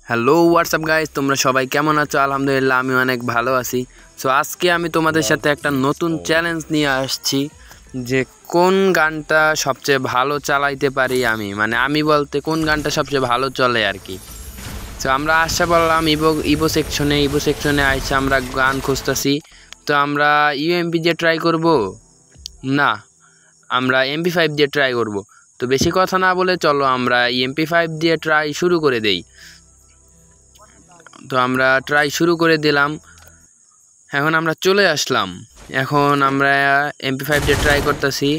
Hello WhatsApp guys, তোমরা সবাই কেমন আছো? আলহামদুলিল্লাহ আমি অনেক ভালো আছি। সো আজকে আমি তোমাদের সাথে একটা নতুন চ্যালেঞ্জ নিয়ে আসছি যে কোন গানটা সবচেয়ে ভালো চালাইতে পারি আমি, মানে আমি বলতে কোন গানটা সবচেয়ে ভালো চলে আর কি। সো আমরা আশা বললাম ইভো সেকশনে আইসা আমরা গান খুঁজতেছি। তো আমরা ইউএমপি দিয়ে ট্রাই করব না, আমরা MP5 দিয়ে ট্রাই করব। তো বেশি কথা না বলে চলো আমরা MP5 দিয়ে ট্রাই শুরু করে দেই। তো আমরা ট্রাই শুরু করে দিলাম। এখন আমরা চলে আসলাম, এখন আমরা MP5 দিয়ে ট্রাই করতেছি।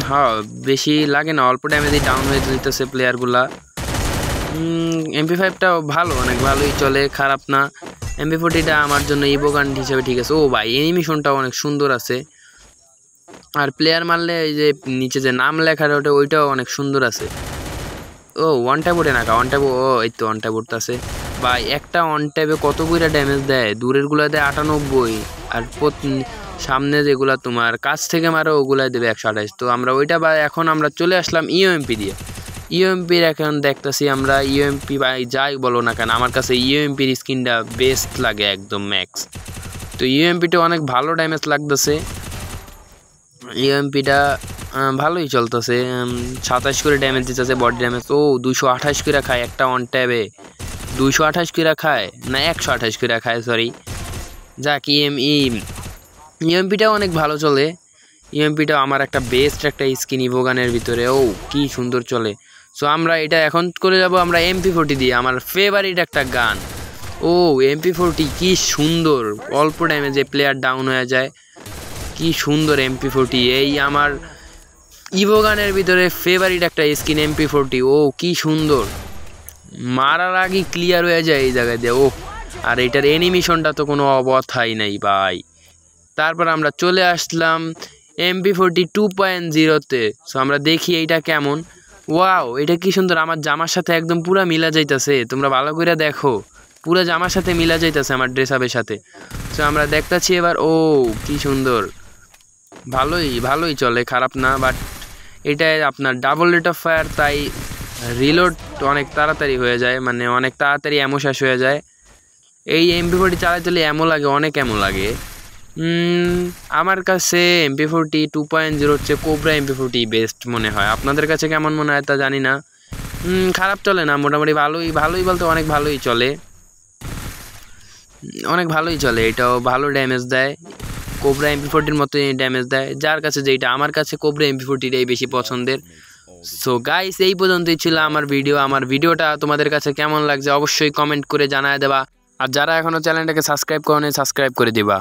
হ্যাঁ, বেশি লাগে না, অল্প ড্যামেজই ডাউন হয়ে যেতেছে প্লেয়ারগুলা। MP5টাও ভালো, অনেক ভালোই চলে, খারাপ না। MP40টা আমার জন্য ইভো গান হিসেবে ঠিক আছে। ও ভাই, অ্যানিমেশনটাও অনেক সুন্দর আছে, আর প্লেয়ার মারলে এই যে নিচে যে নাম লেখা ওটা ওইটাও অনেক সুন্দর আছে। ও ওয়ান ট্যাপ ওঠে না, ওয়ান ট্যাপ, ও এই তো ওয়ান ট্যাপ উঠতেছে ভাই। একটা ওয়ান ট্যাপে কত কইরা ড্যামেজ দেয়, দূরের গুলা দেয় 98, আর সামনে যেগুলা তোমার কাছ থেকে মারো ওগুলাই দেবে 128। তো আমরা ওইটা বা এখন আমরা চলে আসলাম ইউএমপি দিয়ে। ইউএমপির এখন দেখতেছি আমরা ইউএমপি ভাই যাই বলো না কেন, আমার কাছে ইউএমপির স্কিনটা বেস্ট লাগে, একদম ম্যাক্স। তো ইউএমপিটা অনেক ভালো ড্যামেজ লাগতেছে, ইউএমপিটা ভালোই চলতেছে। 27 করে ড্যামেজ দিতেছে বডি ড্যামেজ। ও 228 করে খায় একটা অন ট্যাবে, 228 করে খায় না 128 করে খায়, সরি। যাক, ইউএমপিটাও অনেক ভালো চলে। ইউএমপিটাও আমার একটা বেস্ট একটা স্কিন ইভো গানের ভিতরে। ও কি সুন্দর চলে। সো আমরা এটা এখন করে যাব আমরা MP40 দিয়ে, আমার ফেভারিট একটা গান। ও MP40 কি সুন্দর, অল্প ড্যামেজে প্লেয়ার ডাউন হয়ে যায়, কি সুন্দর MP40। এই আমার ইভো গানের ভিতরে ফেভারিট একটা স্কিন MP40। ও কি সুন্দর, মারার আগে ক্লিয়ার হয়ে যায় এই জায়গায় দিয়ে। ও আর এটার অ্যানিমেশনটা তো কোনো অবস্থাই নাই ভাই। তারপর আমরা চলে আসলাম MP40 2.0-তে। সো আমরা দেখি এইটা কেমন। ওয়াও, এটা কি সুন্দর, আমার জামার সাথে একদম পুরা মিলা যাইতেছে, তোমরা ভালো করে দেখো, পুরা জামার সাথে মিলা যাইতেছে আমার ড্রেস আপের সাথে। সো আমরা দেখতেছি এবার। ও কি সুন্দর, ভালোই চলে, খারাপ না। বাট এটা আপনার ডাবল রেট অফ ফায়ার, তাই রিলোড অনেক তাড়াতাড়ি হয়ে যায়, মানে অনেক তাড়াতাড়ি অ্যামো শেষ হয়ে যায়। এই MP40 চালাইতে হলে অ্যামো লাগে, অনেক অ্যামো লাগে। আমার কাছে MP40 2.0 হচ্ছে কোবরা MP40 বেস্ট মনে হয়। আপনাদের কাছে কেমন মনে হয় তা জানি না। খারাপ চলে না, মোটামুটি ভালোই বলতে অনেক ভালোই চলে, অনেক ভালোই চলে। এটাও ভালো ড্যামেজ দেয়, কোবরা MP40-র মতোই ড্যামেজ দেয়। যার কাছে যেটা, আমার কাছে কোবরা MP40-টাই বেশি পছন্দের। সো গাইস, এই পর্যন্তই ছিল আমার ভিডিও। আমার ভিডিওটা তোমাদের কাছে কেমন লাগছে অবশ্যই কমেন্ট করে জানায় দেবা, আর যারা এখনও চ্যানেলটাকে সাবস্ক্রাইব করোনি সাবস্ক্রাইব করে দিবা।